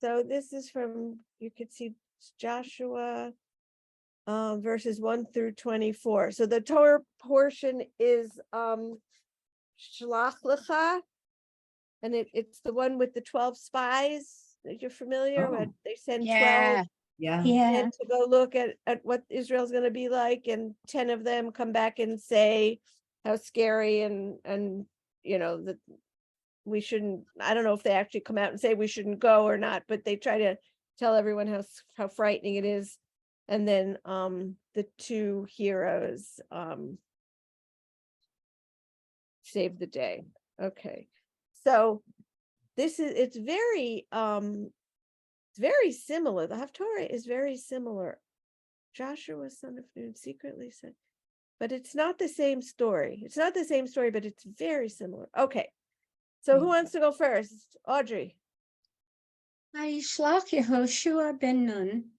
So this is from, you could see Joshua verses 1 through 24. So the Torah portion is Shlach Lecha, and it's the one with the 12 spies. That you're familiar with. They send 12 men to go look at what Israel's going to be like, and 10 of them come back and say how scary and that we shouldn't. I don't know if they actually come out and say we shouldn't go or not, but they try to tell everyone how frightening it is. And then the two heroes save the day. Okay, so it's very similar. The Haftorah is very similar. Joshua, son of Nun, secretly said, but it's not the same story. It's not the same story, but it's very similar. Okay, so who wants to go first? Audrey. Vayishlach Yehoshua ben Nun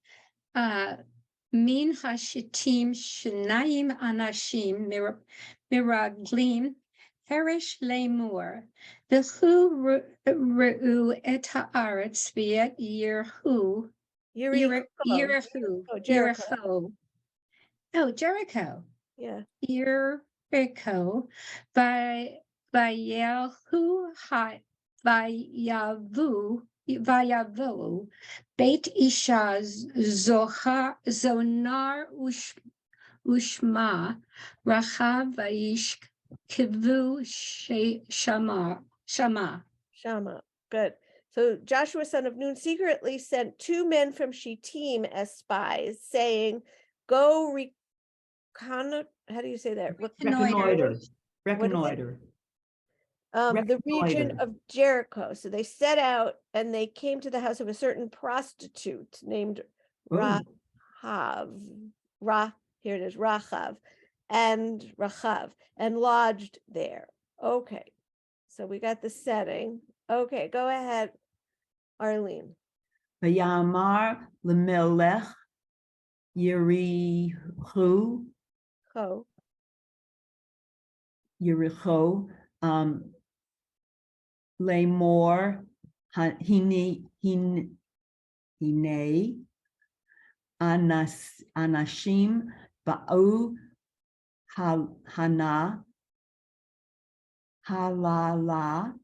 min hashitim shnayim anashim miraglim herish lemur v'hu re'u et haaretz v'et Yerichu. Jericho. Oh, Jericho. Yeah. Jericho. Vayavu Beit Isha Zonar Ushma Rachav Vaish Kivu Shama. Good. So Joshua, son of Nun, secretly sent 2 men from Shittim as spies, saying, "Go reconnoiter." How do you say that? Reconnoiter. The region of Jericho. So they set out and they came to the house of a certain prostitute named Rachav. Here it is, Rachav, and lodged there. Okay, so we got the setting. Okay, go ahead, Arlene. Vayamar lemelech Yerichu. Yericho. Lemor hine anashim ba'u hana halala.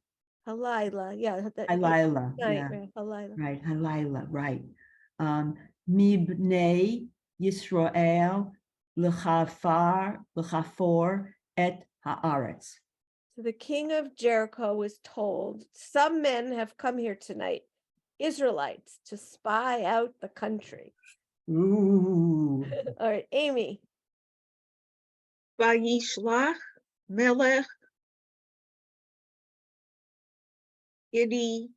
Halila, yeah. Halila, yeah. Halila. Right, Halila, right. Mibnei Yisrael l'chafor et haaretz. So the king of Jericho was told, "Some men have come here tonight, Israelites, to spy out the country." Ooh. All right, Amy. Vayishlach melech Yerichu.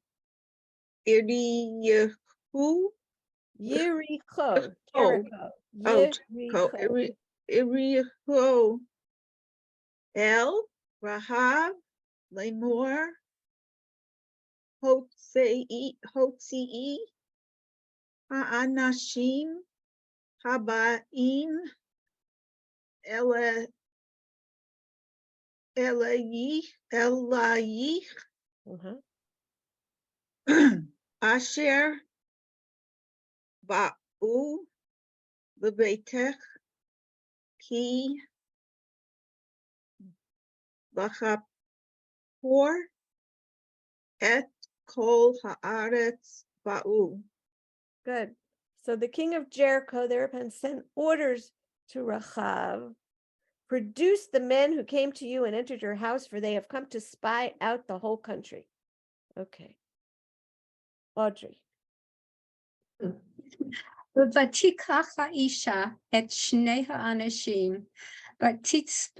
Jericho. Yericho. El Rahav Lemor Hotzei Ha'anashim Haba'im Elayich Asher Ba'u Lebeitech Ki Bachapor et kol haaretz ba'u. Good. So the king of Jericho thereupon sent orders to Rachav, "Produce the men who came to you and entered your house, for they have come to spy out the whole country." Okay. Audrey. Vatikach ha'isha et shnei ha'anashim vatitz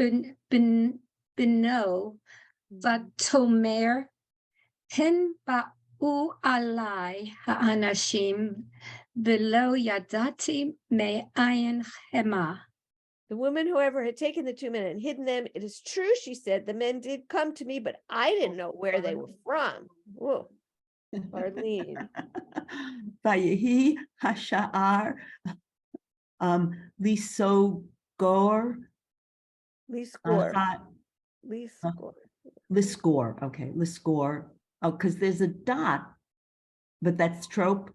beno vatomer pen ba'u alai ha'anashim velo yadati me'ayin hema. The woman, however, had taken the 2 men and hidden them. "It is true," she said, "the men did come to me, but I didn't know where they were from." Whoa. Arlene. Vayehi hasha'ar lisogor. Lisgor. Okay, Lisgor. Oh, because there's a dot but that's trope.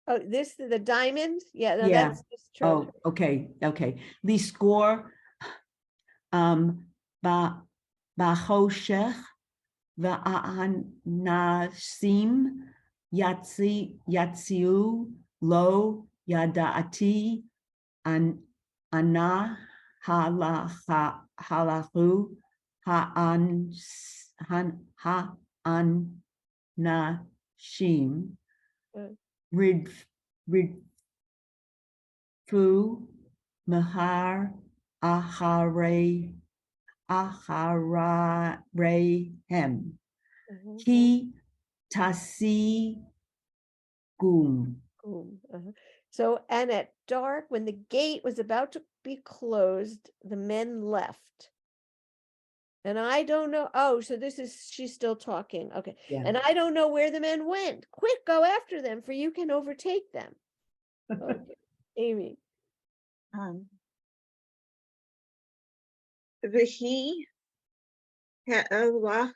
Oh, this, the diamond? Yeah, no, Yeah. that's just Oh, trope. okay, okay. The score, ba choshech va'anasim yatziu lo yada'ati ana halahu ha'anashim Mm. ridfu mahar acharehem Mhm. ki tasi gum. Boom. So, and at dark, when the gate was about to be closed, the men left. And I don't know. Oh, so this is, she's still talking. Okay. Yeah. And I don't know where the men went. Quick, go after them, for you can overtake them. Okay. Amy. Vihi Ha'elah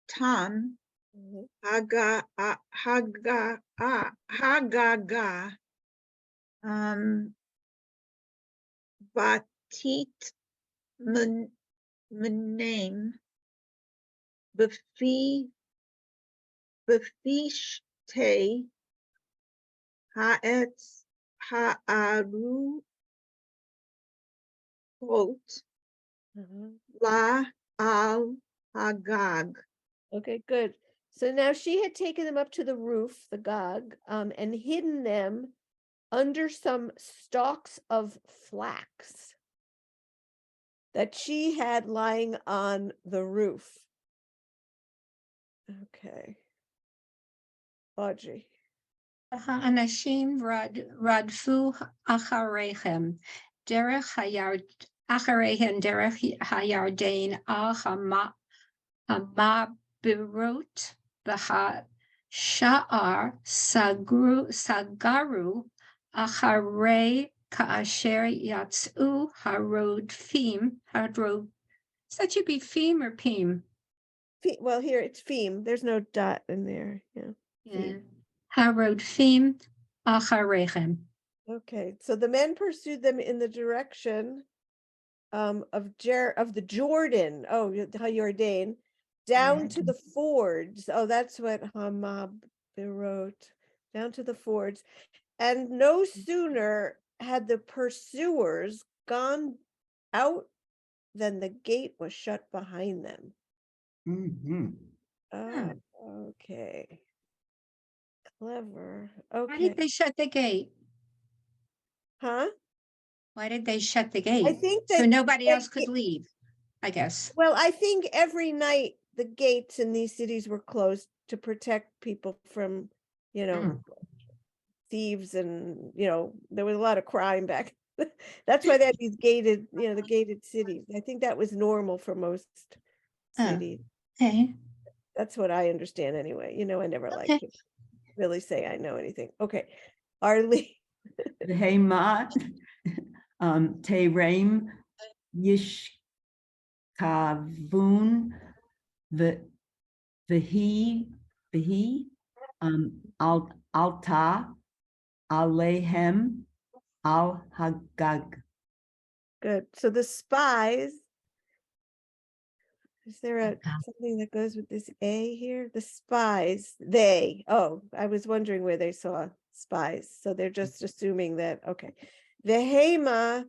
Tan Mhm. Hagaga Batit Menem Befishte Ha'etz Ha'aru La al Hagag. Okay, good. So now she had taken them up to the roof, the Gog, and hidden them under some stalks of flax that she had lying on the roof. Okay. Audrey. האנשים רדפו אחריהם, אחריהם דרך הירדן על המעברות והשאר סגרו אחרי כאשר יצאו הרודפים, that should be fim or pim? Well, here it's Fim. There's no dot in there. Yeah. Yeah. הרודפים אחריהם. Okay, so the men pursued them in the direction of the Jordan. Oh, Jordan, down to the fords. Oh, that's what Hamab wrote. Down to the fords, and no sooner had the pursuers gone out than the gate was shut behind them. Mhm. Oh, okay. Clever. Why Okay. did they shut the gate? Huh? Why did they shut the gate? I think So that nobody else could leave, I guess. Well, I think every night the gates in these cities were closed to protect people from, thieves, and there was a lot of crime back. That's why they had these gated, the gated cities. I think that was normal for most cities. Okay. That's what I understand anyway. I never like Okay. to really say I know anything. Okay. Arlie. V'hema tereim yishkavun v'hi alta alehem al hagag. Good. So the spies, is there something that goes with this A here? The spies, I was wondering where they saw spies. So they're just assuming that, okay. Vehema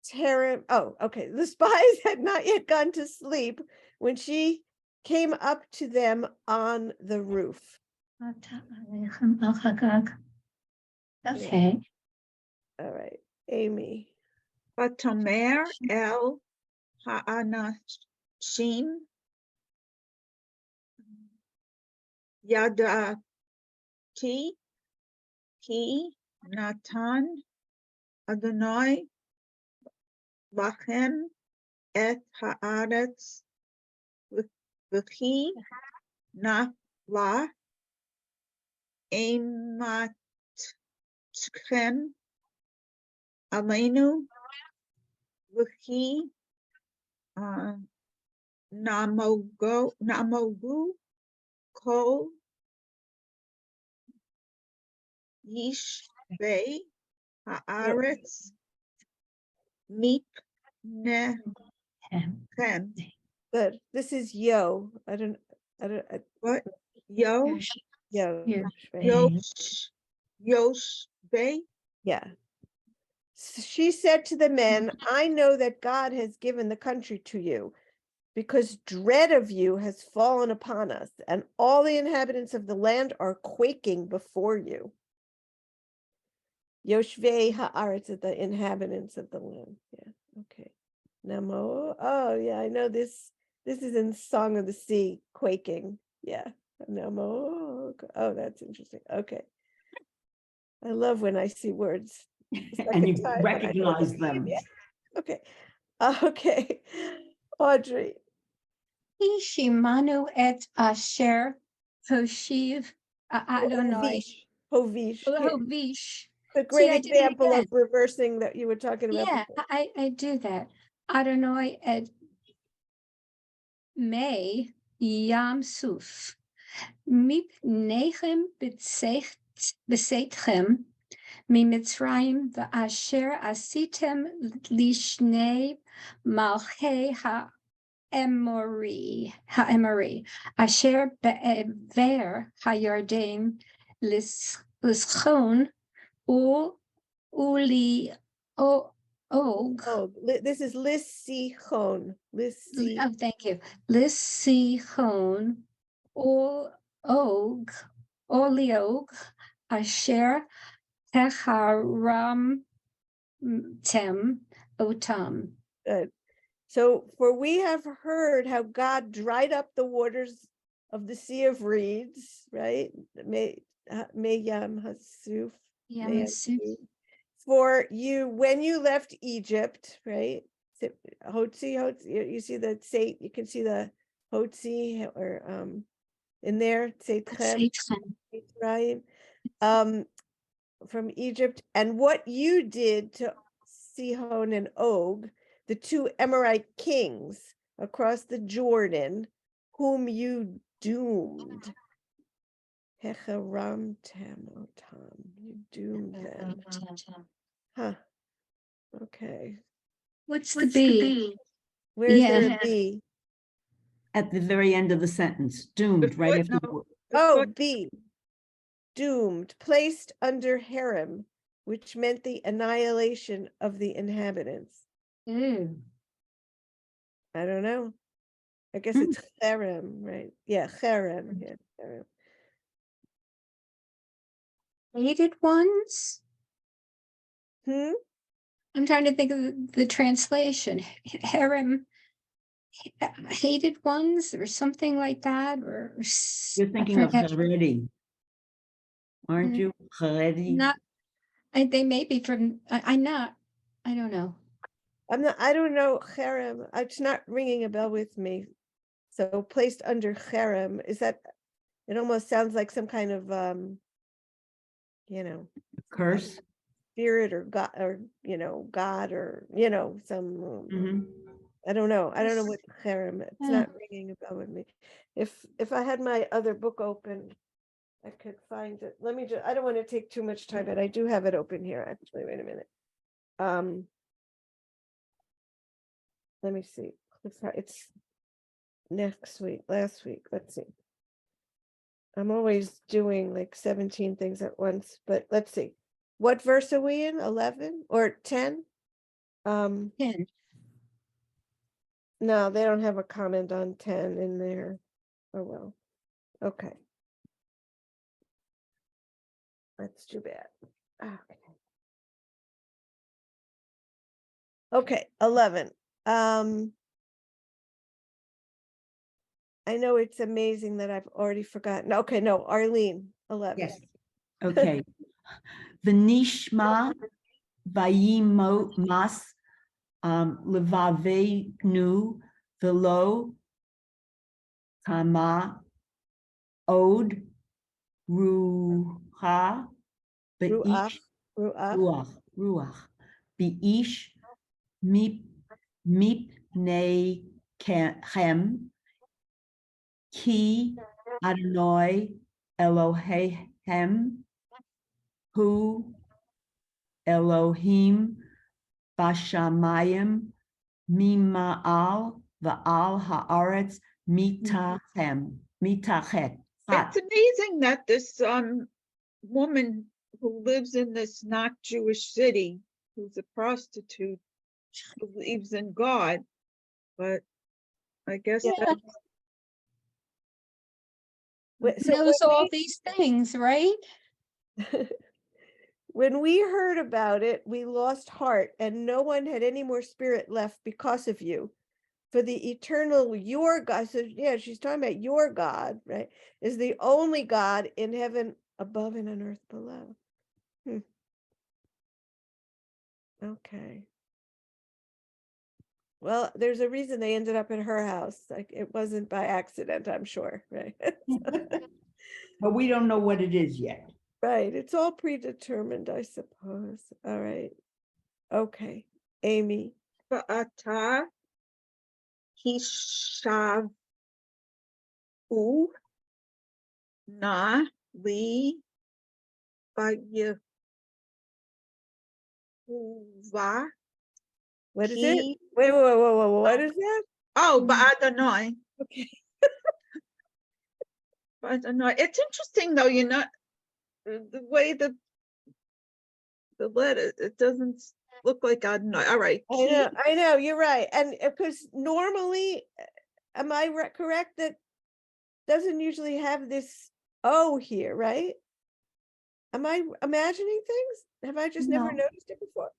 Terem, okay. The spies had not yet gone to sleep when she came up to them on the roof. Okay. All right, Amy. Vatomer el Ha'anashim Yadati Ki Natan Adonai Lachem et Haaretz V'chi Nafla Ematchem Aleinu V'chi Namogu, Kol, Yishvei, Haaretz, Mipnechem. Good. This is yo. What? Yo, Yo. Yoshvei, Yeah. She said to the men, I know that God has given the country to you, because dread of you has fallen upon us, and all the inhabitants of the land are quaking before you. Yoshvei haaretz, the inhabitants of the land. Yeah, okay. Namo. Oh, yeah, I know this. This is in Song of the Sea, quaking. Yeah. Namo. Oh, that's interesting. Okay. I love when I see words. And you recognize them. Yeah. Okay. Okay. Audrey. Ishimanu et asher hoshiv Adonai. Hovish. Hovish. A great example of reversing that you were talking about. Yeah, I do that. Adonai et me yam suf. Mipnechem besetchem. Mimitzrayim v'asher asitem lishnei malchei ha'emori asher be'ever hayarden lischon uli og. This is Lissichon. Oh, thank you. Lissichon og oliog asher techaram tem otam. Good. So, for we have heard how God dried up the waters of the Sea of Reeds, right? Meyam Hasuf. For you, when you left Egypt, right? Hotzi, you see the say, you can see the Hotzi or in there, right? From Egypt, and what you did to Sihon and Og, the two Amorite kings across the Jordan, whom you doomed. Hecharamtem otam, you doomed them. Huh. Okay. What's the B? Where's there a B? At the very end of the sentence, doomed, right after the word. Oh, B. Doomed, placed under harem, which meant the annihilation of the inhabitants. Ew. I don't know. I guess it's harem, right? Yeah, harem. Yeah, harem. Hated ones? I'm trying to think of the translation. Harem, hated ones, or something like that, or You're thinking of Haredi, aren't you? Haredi. Not. They may be from. I'm not. I don't know. I don't know harem. It's not ringing a bell with me. So placed under harem, is that? It almost sounds like some kind of Curse. Spirit or God, or God, or some I don't know what harem. It's not ringing a bell with me. If I had my other book open, I could find it. Let me just, I don't want to take too much time, but I do have it open here actually. Wait a minute. Let me see. It's next week, last week. Let's see. I'm always doing like 17 things at once, but let's see. What verse are we in? 11 or 10? 10. No, they don't have a comment on 10 in there. Oh, well. Okay. That's too bad. Okay, 11. I know it's amazing that I've already forgotten. Okay, no, Arlene, 11. Yes. Okay. V'nishma vayimos levavenu velo kama od ruach Ruach, beish mipnei Chem, Ki Adonai Elohehem, Hu Elohim Bashamayim Mima'al Va'al Haaretz Mitachem. Mitachet. It's amazing that this woman who lives in this not Jewish city, who's a prostitute, believes in God, but I guess Yeah. that So Knows all these things, right? when we heard about it, we lost heart, and no one had any more spirit left because of you. For the eternal, your God, so yeah, she's talking about your God, right, is the only God in heaven above and on earth below. Okay. Well, there's a reason they ended up in her house. Like, it wasn't by accident, I'm sure, right? But we don't know what it is yet. Right, it's all predetermined, I suppose. All right. Okay, Amy. Va'ata Hishavu Na Li Yehuva What is it? Wait, what is that? Oh, Ba'adonai. Okay. Ba'adonai. It's interesting though, you know, the way the letter, it doesn't look like Adonai. All right. I know, you're right. And because normally, am I correct that doesn't usually have this O here, right? Am I imagining things? Have I just never No. noticed it before?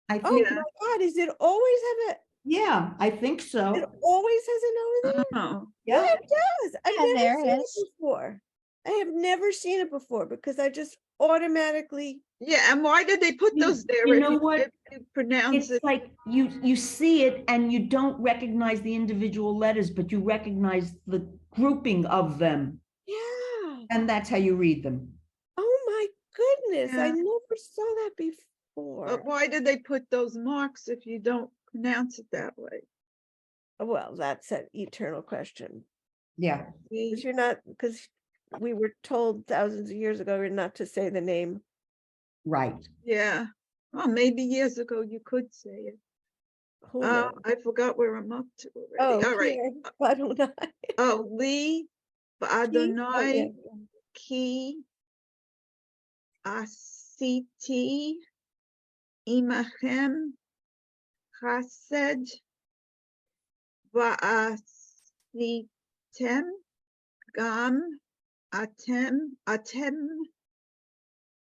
I Oh think, Yeah. my God, is it always have yeah, I think it so. always has an O there? Oh, Yeah. Yeah, it does. I've Yeah, never there seen it it is. before. I have never seen it before because I just automatically, yeah. And why did they put You- those there? you if know what? if you pronounce It's it. like you see it and you don't recognize the individual letters, but you recognize the grouping of them. yeah. And that's how you read them. Oh my goodness, I Yeah. never saw that before. But why did they put those marks if you don't pronounce it that way? Well, that's an eternal question. Yeah. Because you're not, because we were told thousands of years ago, you're not to say the name. Right. Yeah. Well, maybe years ago you could say it. Who knows? I forgot where I'm up to Oh, already. All right. here, I don't know. Oh, Li Oh, yeah. Adonai Ki Asiti Imachem Chased Va'asitem Gam Atem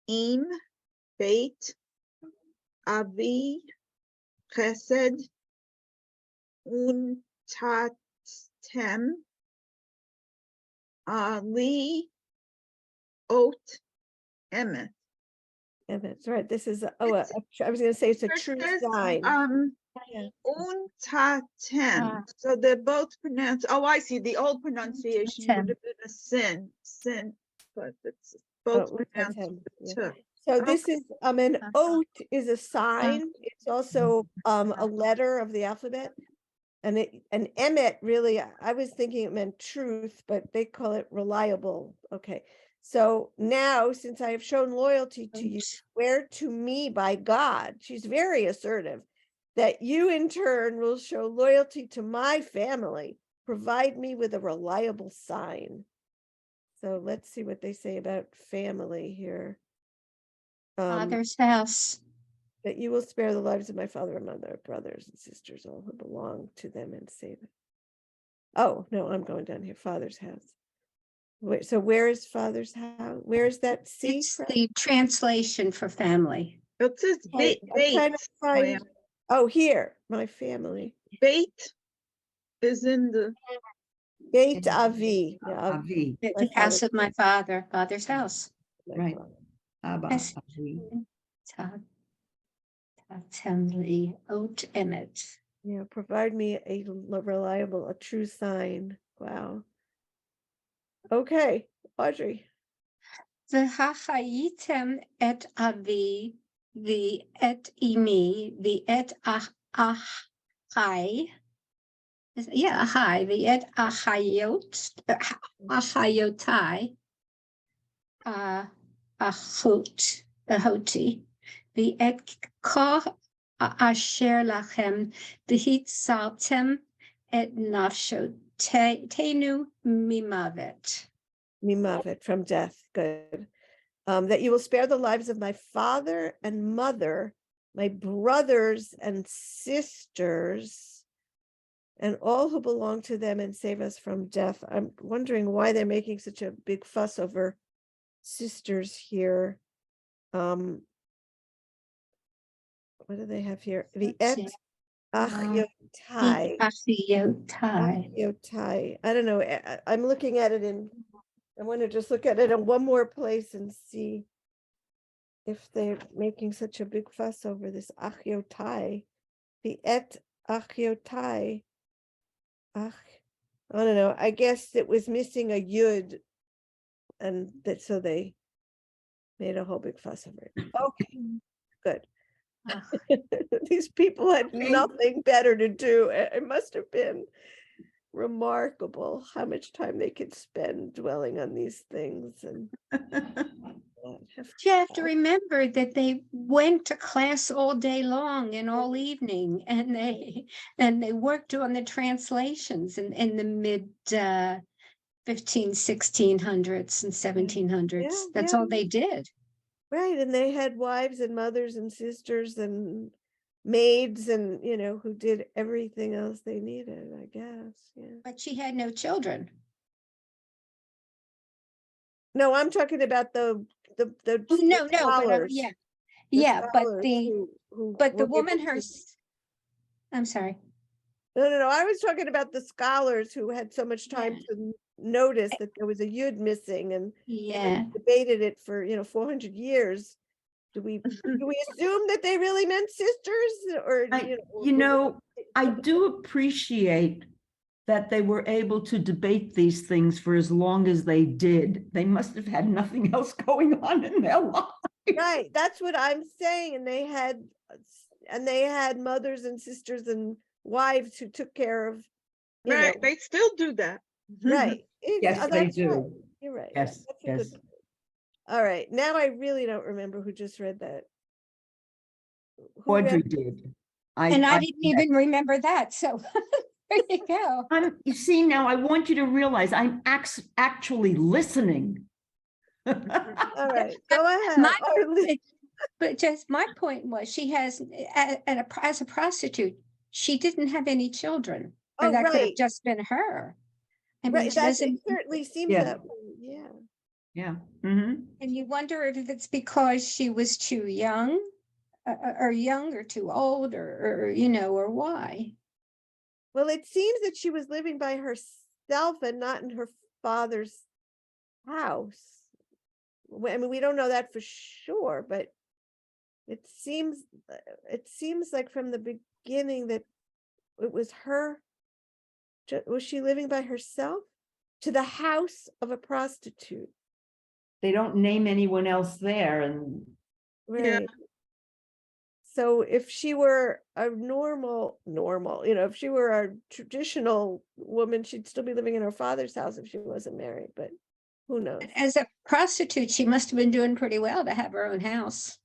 Im Beit Avi Chesed Untatem Ali Ot Emet. Yeah, that's right. This is, I was going to say it's a It true says, sign. Yeah. Untatem. So they're both pronounced. Oh, I see. The old pronunciation would have been a sin, but it's both Oh, pronounced Utatem, with yeah. t. So this is, an oat is a sign. It's also a letter of the alphabet. And an emet really, I was thinking it meant truth, but they call it reliable. Okay. So now, since I have shown loyalty to you, swear to me by God, she's very assertive, that you in turn will show loyalty to my family. Provide me with a reliable sign. So let's see what they say about family here. Father's house. That you will spare the lives of my father and mother, brothers and sisters, all who belong to them, and save them. Oh, no, I'm going down here. Father's house. Wait, so where is father's house? Where is that C? It's the translation for family. It says I'm trying to find. Oh, here, my family. Beit is in the. Beit Avi. Yeah, Avi. The house of my father, father's house. Right. Abba. Yes. Avi. Tatemli Ot Emet. Yeah, provide me a reliable, a true sign. Wow. Okay, Audrey. V'hachayitem et avi, et imi, et achai, Yeah, Ahai, V'et Ahayotai, Ahoti, V'et Ka Asher Lachem, V'hitzaltem et Nafshotenu Mimavet. Mimavet, from death. Good. That you will spare the lives of my father and mother, my brothers and sisters, and all who belong to them, and save us from death. I'm wondering why they're making such a big fuss over sisters here. What do they have here? V'et achiotai. Achiotai. I don't know. I'm looking at it I want to just look at it in one more place and see if they're making such a big fuss over this achiotai. V'et achiotai. I don't know. I guess it was missing a yud, and that so they made a whole big fuss over it. Okay, good. These people had nothing better to do. It must have been remarkable how much time they could spend dwelling on these things. And you have to remember that they went to class all day long and all evening, and they worked on the translations in the mid 1600s and 1700s. That's all they did. Right, and they had wives and mothers and sisters and maids, and who did everything else they needed, I guess. Yeah. But she had no children. No, I'm talking about the no, scholars. But but the woman I'm sorry. No. I was talking about the scholars who had so much time to notice that there was a yud missing, and debated it for 400 years. Do we assume that they really meant sisters, or I do appreciate that they were able to debate these things for as long as they did. They must have had nothing else going on in their life. Right, that's what I'm saying. And they had mothers and sisters and wives who took care of. Right, they still do that. Right. Yes, they do. Right. You're right. Yes, That's a good point. All right, now I really don't remember who just read that. Audrey did. I didn't even remember that. So there you go. You see, now I want you to realize I'm actually listening. All right, go ahead. But just my point was, she has, as a prostitute, she didn't have any children. Or that could have just been her. I mean, it certainly seems that way. Yeah. Mm-hmm. And you wonder if it's because she was too young, or too old, or why. Well, it seems that she was living by herself and not in her father's house. I mean, we don't know that for sure, but it seems like from the beginning that it was her. Was she living by herself? To the house of a prostitute. They don't name anyone else there, and right. So if she were a normal, if she were a traditional woman, she'd still be living in her father's house if she wasn't married, but who knows? As a prostitute, she must have been doing pretty well to have her own house.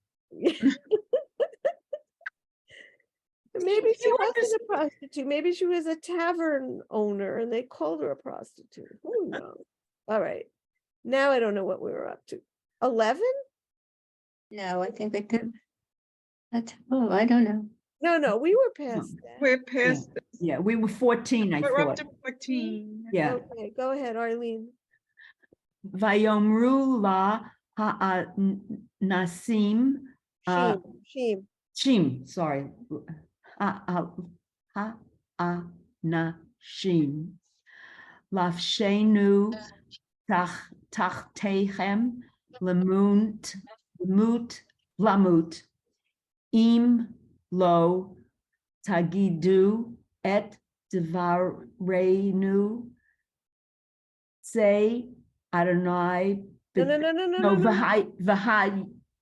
Maybe she wasn't a prostitute. Maybe she was a tavern owner and they called her a prostitute. Who knows? All right. Now I don't know what we were up to. 11? No, I think we did. I don't know. No, we were past that. We're past. Yeah, we were 14, I We're thought. up to 14. Yeah. Okay, go ahead, Arlene. Vayomru la ha'anasim. Shim, sorry. Ha'anashim. Lafshenu tachtechem lamut im lo tagidu et devarenu say Adonai. No.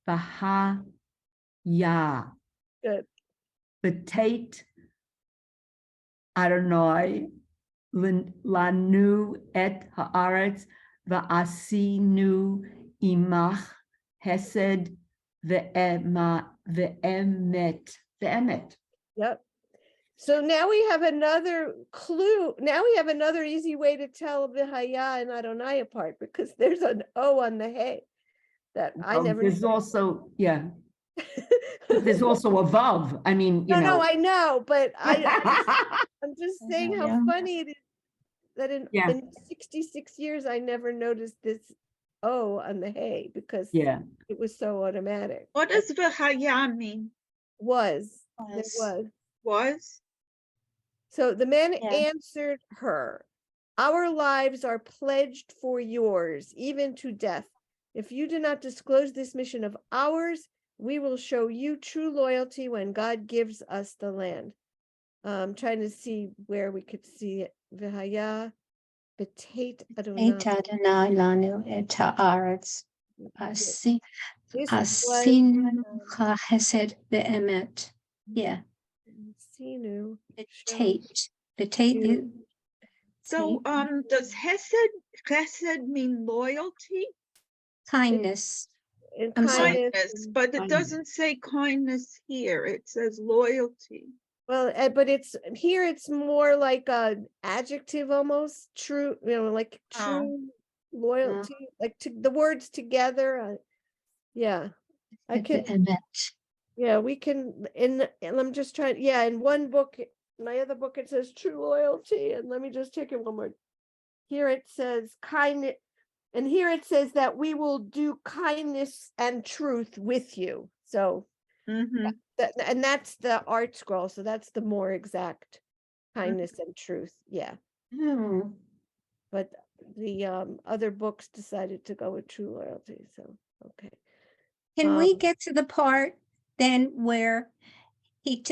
Vahaya. Good. Betate Adonai lanu et haaretz va'asinu imach hesed ve'emet. Yep. So now we have another clue. Now we have another easy way to tell Vihaya and Adonai apart, because there's an O on the hay that I never. There's also, there's also a vav. I mean, you No, know. I know, but I'm just saying how funny it is that in 66 years I never noticed this O on the hay, because it was so automatic. What does Vihaya mean? Was. So the man answered her, "Our lives are pledged for yours, even to death. If you do not disclose this mission of ours, we will show you true loyalty when God gives us the land." I'm trying to see where we could see it. Vihaya, Betate Adonai. Adonai lanu et haaretz. Asinu chesed ve'emet. Yeah. Sinu. Betate. So, does chesed mean loyalty? Kindness. Kindness, but it doesn't say kindness here. It says loyalty. Well, but it's here, it's more like a adjective almost, true, like true loyalty, like the words together. I can. We can, and I'm just trying, in one book, my other book, it says true loyalty, and let me just check it one more. Here it says kindness, and here it says that we will do kindness and truth with you. So, and that's the art scroll, so that's the more exact kindness and truth. But the other books decided to go with true loyalty. So, okay. Can we get to the part then where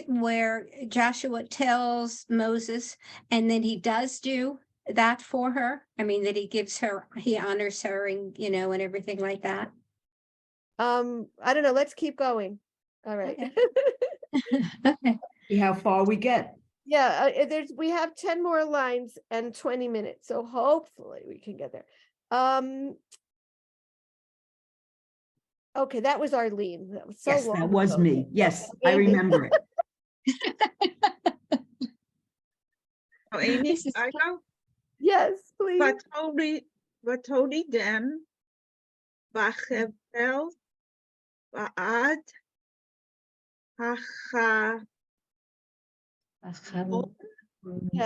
where Joshua tells Moses, and then he does do that for her? I mean, that he honors her, and and everything like that. I don't know. Let's keep going. All right. Okay. See how far we get. We have 10 more lines and 20 minutes, so hopefully we can get there. Okay, that was Arlene. That was so yes, long that was ago. me. Yes, I remember it. Oh, Amy, I go. Yes, please. Vatodi dem, vachevel, vaad,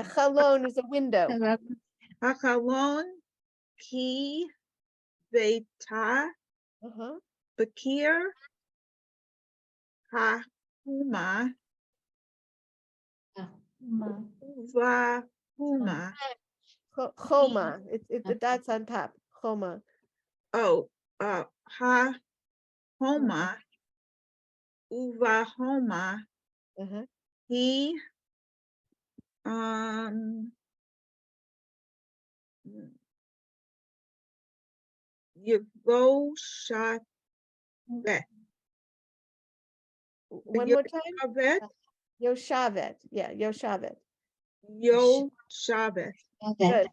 Chalon is a window. hachalon, ki, veta, bakir, hahuma, vahuma. Choma. That's on top. Choma. Oh, homa, uvahoma. He Yevoshavet. One more time. Yoshavet. Yoshavet. Yoshavet. Good.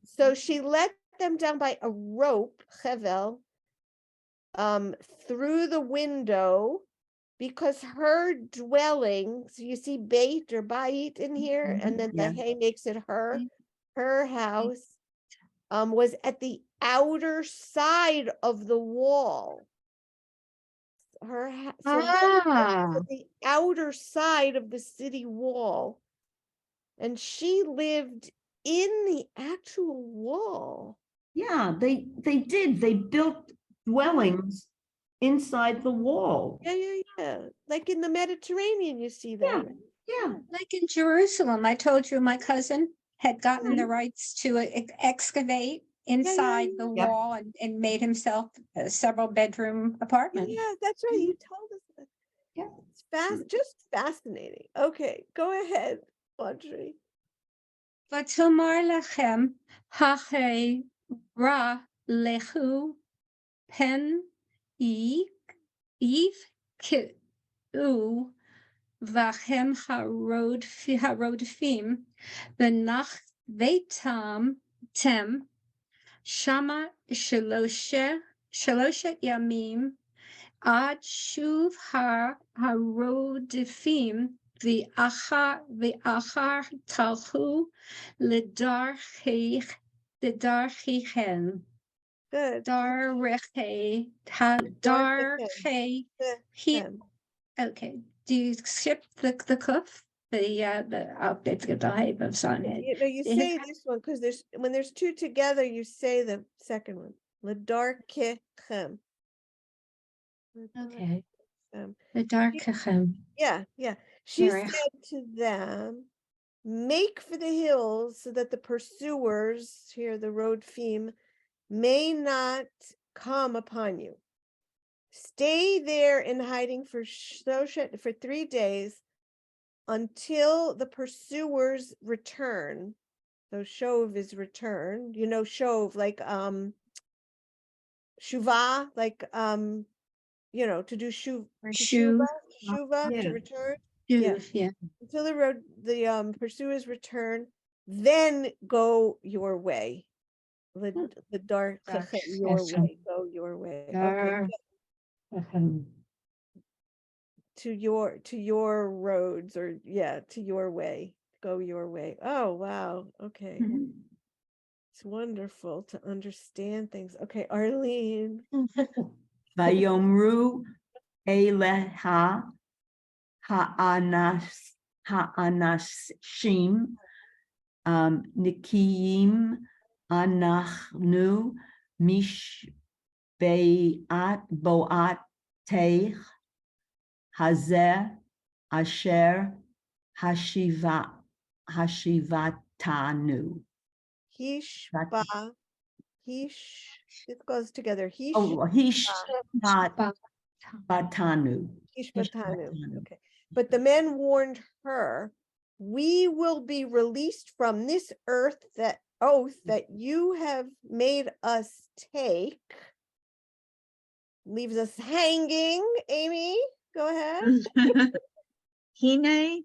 So she let them down by a rope, Chevel, through the window, because her dwelling, so you see bait or bait in here, and then the hay makes it her house, was at the outer side of the wall. Her house at the outer side of the city wall, and she lived in the actual wall. Yeah, they did. They built dwellings inside the wall. Yeah. Like in the Mediterranean, you see that. Yeah. Like in Jerusalem, I told you my cousin had gotten the rights to excavate inside the wall and made himself a several bedroom apartment. Yeah, that's right. You told us that. Yeah. It's just fascinating. Okay, go ahead, Audrey. V'tomar lechem hachay ra lechu pen yivkeu v'chem harodfim v'nach Vetam Tem Shama Shalosha Yamim Ad Shuv Harodifim V'achar Talhu L'darchichem. Good. Darche Lechem. Okay, do you skip the kuf? The hype of sonnet. You say this one because when there's two together, you say the second one. L'darchichem. Okay. Um, L'darchichem. Yeah. She said to them, make for the hills so that the pursuers, here the road theme, may not come upon you. Stay there in hiding for 3 days until the pursuers return. So shov is return. Shov like shuvah, like to do shuvah to return. Yeah. Until the pursuers return, then go your way. The dark your way. Go your way. Okay. To your roads, or to your way. Go your way. Oh wow. Okay. It's wonderful to understand things. Okay, Arlene. Vayomru Eleha Ha'anashim Nikiyim Anachnu Boat Teich Hazeh Asher Hashivatanu. It goes together. Batanu. Okay. But the men warned her, we will be released from this oath that you have made us take. Leaves us hanging. Amy, go ahead. Hine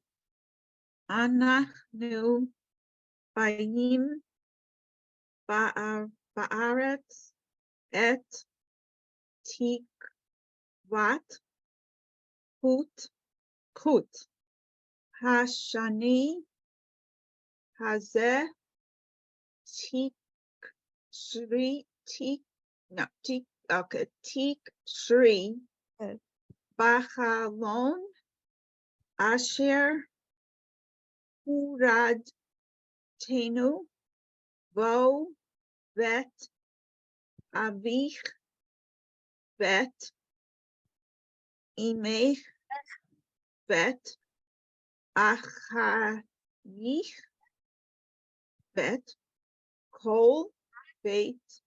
anachnu bayim ba'aretz et tikvat kut hashani hazeh Shri Bachalon Asher Hurad Tenu Vo Vet Avich Vet Imech Vet Achayich Vet Kol Beit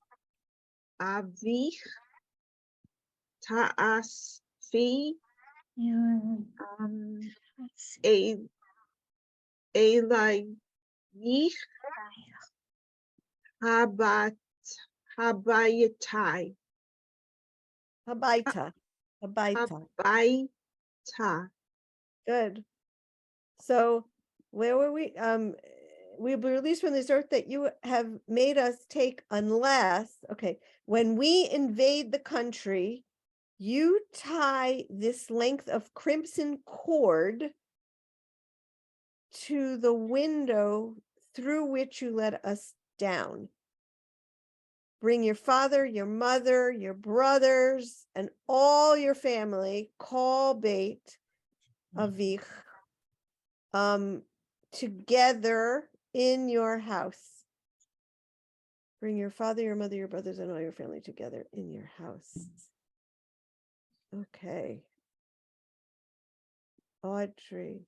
Avich Ta'asfi Elayich Habayatai. Habaita. Good. So where were we? We'll be released from this earth that you have made us take, unless, when we invade the country, you tie this length of crimson cord to the window through which you let us down. Bring your father, your mother, your brothers, and all your family, call Beit Avich, together in your house. Bring your father, your mother, your brothers, and all your family together in your house. Okay. Audrey.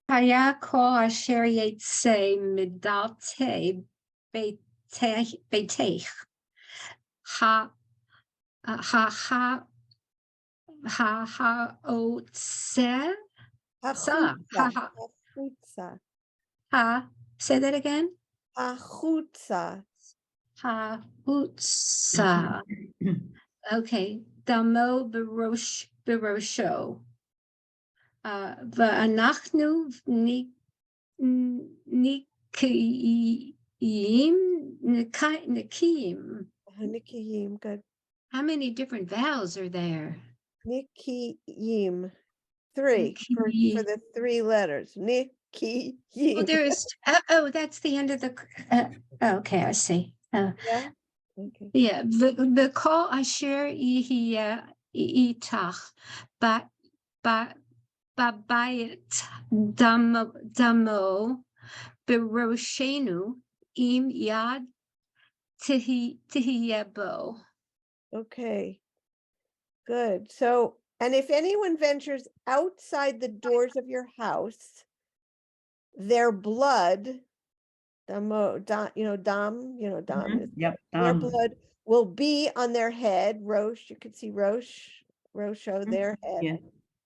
Haya kol asher yetzeh midalte beiteich otzeh say that again. Hachutza. Okay. Damo berosho. V'anachnu Nikim. Nikiyim, good. How many different vowels are there? Nikiyim. Three for the 3 letters. Nikiyim. Well, there's, that's the end of the, okay, I see. Yeah. Okay. Yeah, the call asher ihia itach, but bayit damo beroshenu im yad tihiyebo. Okay. Good. So, and if anyone ventures outside the doors of your house, their blood, dam, dam is Yep. their blood will be on their head. Rosh, you could see Rosho, their head. Yeah.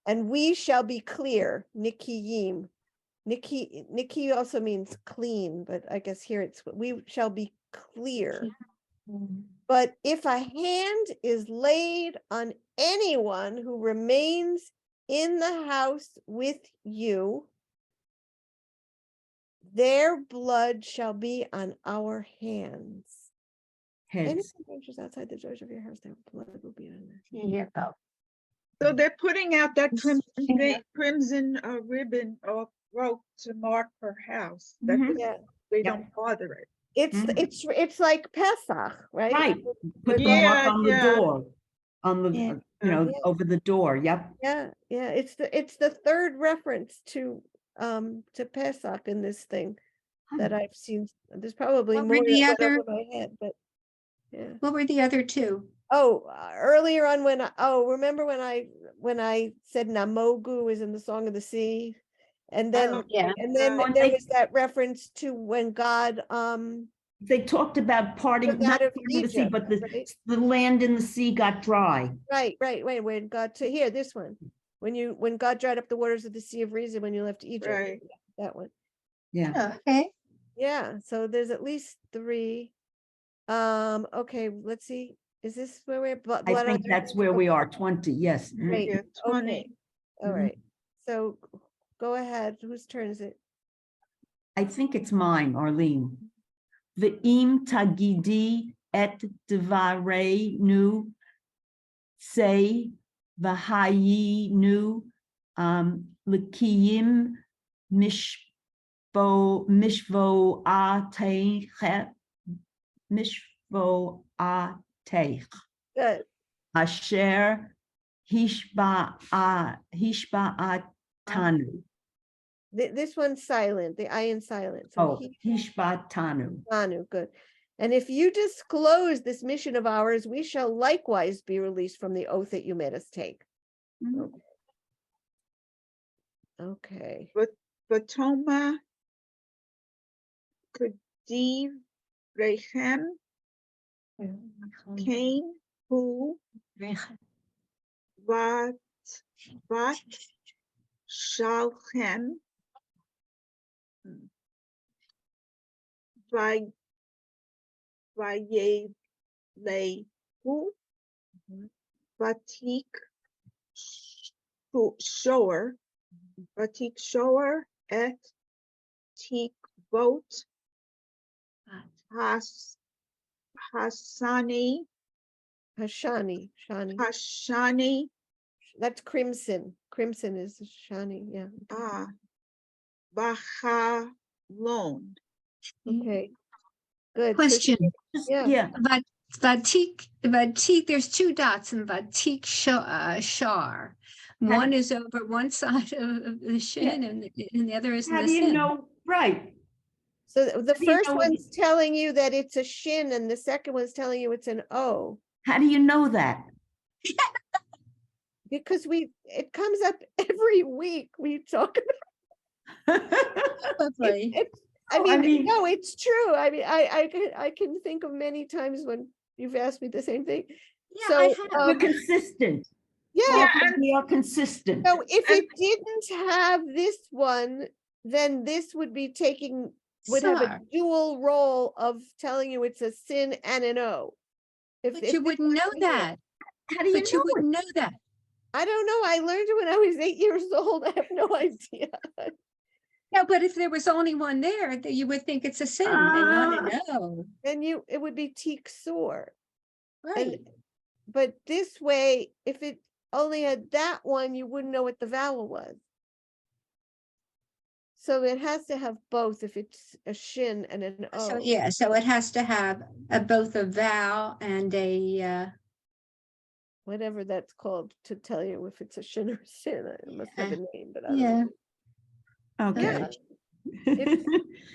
And we shall be clear. Nikiyim. Niki also means clean, but I guess here it's we shall be clear. But if a hand is laid on anyone who remains in the house with you, their blood shall be on our hands. Anyone Heads. who ventures outside the doors of your house, their blood will be on their hands. Tihiyebo. So they're putting out that crimson ribbon or rope to mark her house. That Mhm. Yeah, they Yep. don't bother it. it's like Pesach, right? Right. Put the Yeah, mark on the yeah. door, on the, Yeah. Yeah. over the door. Yep. Yeah, it's the third reference to Pesach in this thing that I've seen. There's probably What were more the that went other- over my head, but yeah. What were the other two? Oh, earlier on remember when I said Namogu is in the Song of the Sea, and then Oh, Yeah. and then When there they- was that reference to when God They talked about parting, Come not out of parting the sea, Egypt, but right? the land in the sea got dry. right, when God to here this one when God dried up the waters of the Sea of Reason when you left Egypt, Right. that one. Yeah. Okay. Yeah, so there's at least 3. Okay, let's see. Is this where we're blood I on think their that's where hands? we are, 20, yes. Mhm. Great. Yeah, 20. Okay. All Mhm. right. So go ahead. Whose turn is it? I think it's mine, Arlene. Ve'im tagidi et dvareinu say v'hayinu l'kiyim mishvo'ateich Good. asher hishba'atanu. This one's silent. The ayin silent. So Oh, hishba'atanu. Manu, good. And if you disclose this mission of ours, we shall likewise be released from the oath that you made us take. Mhm. Okay. Batoma Kadiv Rechem Cain Hu Vat Shalchem Vayehu Vatik Shower et Tikvot Hashani Hashani. That's crimson. Crimson is Shani. Yeah. Bachalon. Okay. Good. So Question. yeah. Yeah, Vatik, there's 2 dots in Vatik Shar. One is over one side of the shin and the other is in how the do you sin. know? Right. So the do you first know one's telling you that it's a shin and the second one's telling you it's an O. How do you know that? Because it comes up every week. We talk about Probably. I No, I mean, mean- no, it's true. I mean, I can think of many times when you've asked me the same thing. Yeah, So, I have. We're consistent. Yeah. We are consistent. So if it didn't have this one, then this would be would have a Sar. dual role of telling you it's a sin and an O. But you wouldn't know that. How do you But you know it? wouldn't know that. I don't know. I learned it when I was 8 years old. I have no idea. No, but if there was only one there, that you would think it's a sin and not a no. Then it would be tiksor. Right. But this way, if it only had that one, you wouldn't know what the vowel was. So it has to have both if it's a shin and an O. So yeah, so it has to have both a vowel and a Whatever that's called to tell you if it's a shin or a sin. It must have a name, but I don't yeah. know. Okay. Yeah.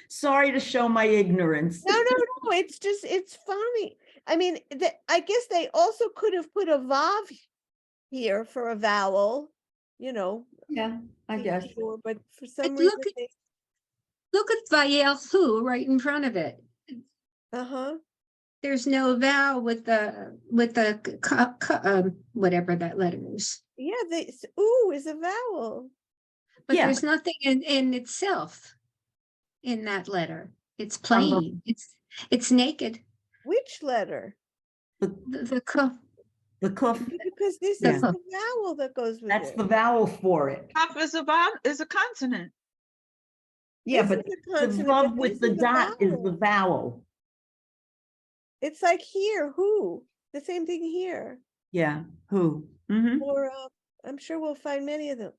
Sorry to show my ignorance. No, it's just, it's funny. I mean, I guess they also could have put a vav here for a vowel, you know. Yeah, I guess. Sure, but for some But reason look at Vayelhu right in front of it. There's no vowel with the whatever that letter is. Yeah, ooh is a vowel. But there's nothing in itself in that letter. It's plain. It's naked. Which letter? The kuf. The kuf. Because this is the vowel that goes with That's it. the vowel for it. Kaf is a consonant. Yeah, This but is a the consonant, vav but with this the is a dot is the vowel. vowel. It's like here, who? The same thing here. Yeah, who? Mm-hmm. Or I'm sure we'll find many of them.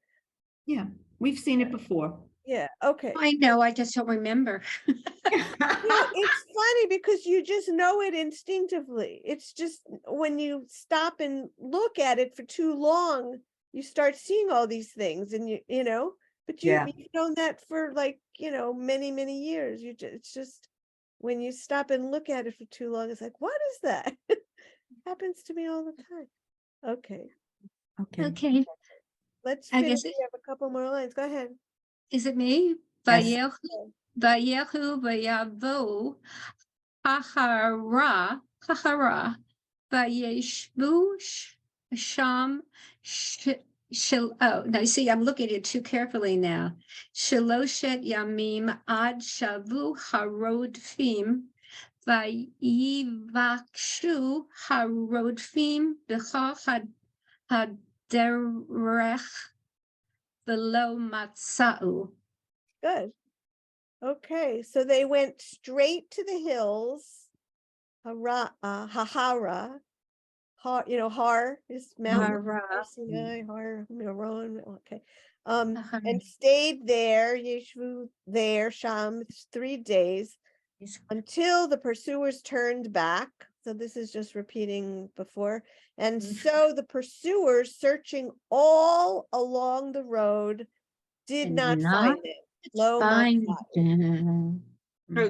Yeah, we've seen it before. Yeah, okay. I know, I just don't remember. It's funny because you just know it instinctively. It's just when you stop and look at it for too long, you start seeing all these things, and you know, but you've known that for like, you know, many, many years. It's just when you stop and look at it for too long, it's like, what is that? Happens to me all the time. Okay. Okay. Let's I finish. guess We have a couple more lines. Go ahead. Is it me? Yes. Vayehu vayavo hahara vayeshvu sham oh, now see, I'm looking at it too carefully now. Shaloshet yamim ad shavu harodfim vayivakshu harodfim b'cha haderech v'lo matzau. Good. Okay, so they went straight to the hills. Hahara, you know, Har is mountain. Sinai, Har, Meron. Okay, and stayed there. Yeshvu there, Sham, 3 days until the pursuers turned back. So this is just repeating before. And so the pursuers, searching all along the road, did not find it. Low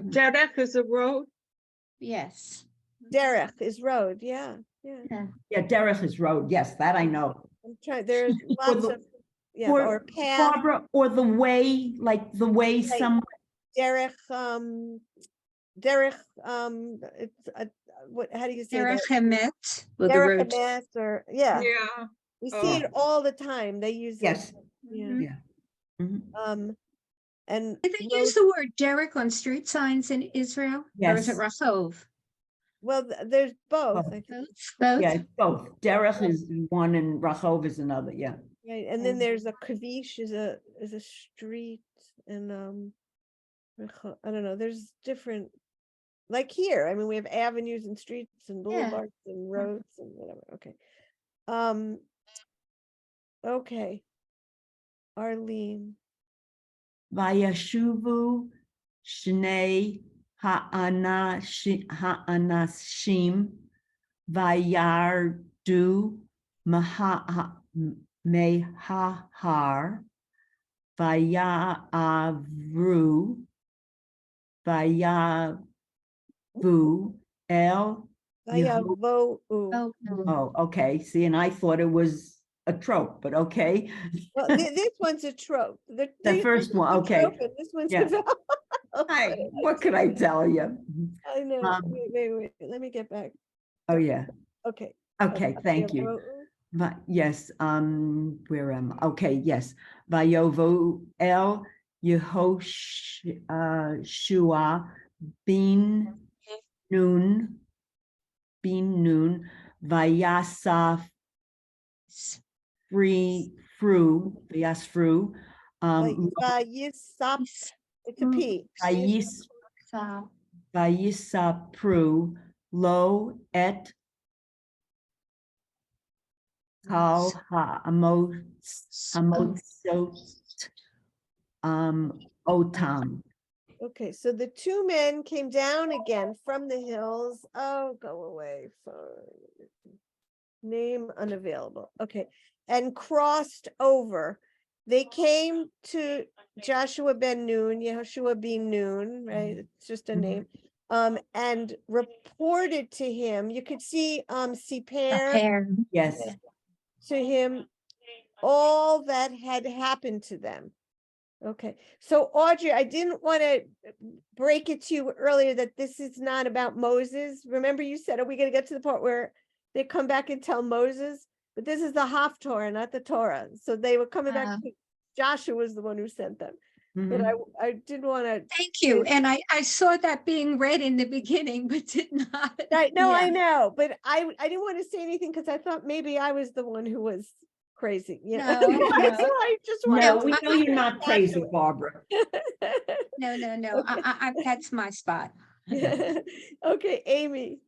Derek is a road. Yes. Derek is road. Yeah. Derek is road. Yes, that I know. I'm trying. There's lots of or path. Barbara, or the way, like the way somewhere. Derek. Derek. It's what? How do you say that? Hamet. Derek Hamet, or Yeah. We see it all the time. They use Yes. it. Yeah. Yeah. Mm-hmm. And did they use the word Derek on street signs in Israel? Yes. Or is it Rahov? Well, there's both. I think. Both? Yeah, both. Derek is one and Rahov is another. Yeah. Right, and then there's a kavish is a street, and I don't know. There's different, like here. I mean, we have avenues and streets and boulevards and roads and whatever. Okay. Okay. Arlene. Vayashuvu Shnei Ha'anashim Vayardu Mehahar Vayavru El Oh, okay. See, and I thought it was a trope, but okay. Well, this one's a trope. The first one, okay. This one's Yeah. a vowel. What could I tell you? I know. Wait. Let me get back. Oh, yeah. Okay. Okay, thank you. But yes, where am I? Okay, yes. Vayovo El Yehoshua bin Nun Vayasaf Vayasfru Vayisap, it's a P. Vayisapru lo et kal ha'amot otam. Okay, so the two men came down again from the hills. Oh, go away. Name unavailable. Okay, and crossed over. They came to Joshua ben Nun, Yehoshua ben Nun, right? It's just a name. And reported to him. You could see Siper Yes. to him all that had happened to them. Okay, so Audrey, I didn't want to break it to you earlier that this is not about Moses. Remember you said, are we going to get to the part where they come back and tell Moses? But this is the Haftorah, not the Torah. So they were coming back. Joshua was the one who sent them. But I didn't want to. Thank you. And I saw that being read in the beginning, but did not. I know, but I didn't want to say anything because I thought maybe I was the one who was crazy. No, so I just wanted we know you're not crazy, Barbara. No. I that's my spot. Okay, Amy.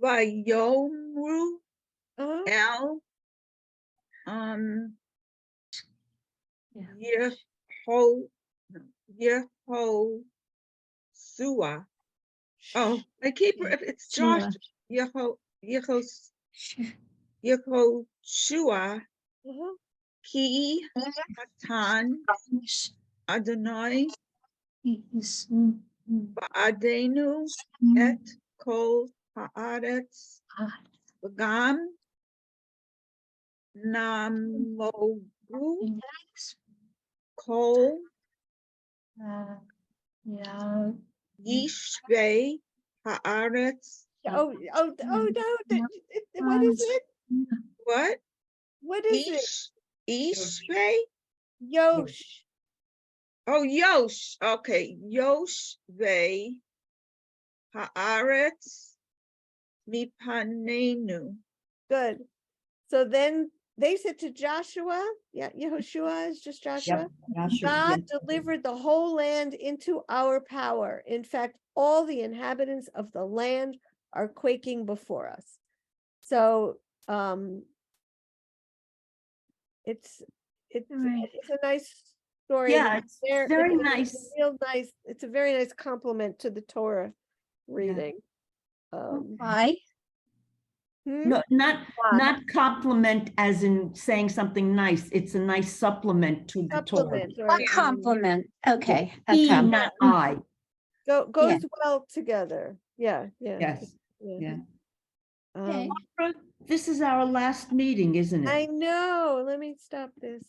Vayomru el Yehoshua. Oh, I keep it's Josh. Yehoshua. Ki Matan Adonai Ba'adenu et kol haaretz v'gam namogu kol yishvei haaretz. Oh, no, what is it? What? What is it? Ishvei? Yosh. Oh, Yosh. Okay. Yoshvei haaretz mipanenu. Good. So then they said to Joshua, Yehoshua is just Joshua. God delivered the whole land into our power. In fact, all the inhabitants of the land are quaking before us. So it's a nice story. Yeah, it's very nice. Real nice. It's a very nice compliment to the Torah reading. Why? No, not compliment as in saying something nice. It's a nice supplement to the Torah. A compliment. Okay. He, not I. Goes well together. Yeah. Yes. Yeah. Okay. This is our last meeting, isn't it? I know. Let me stop this.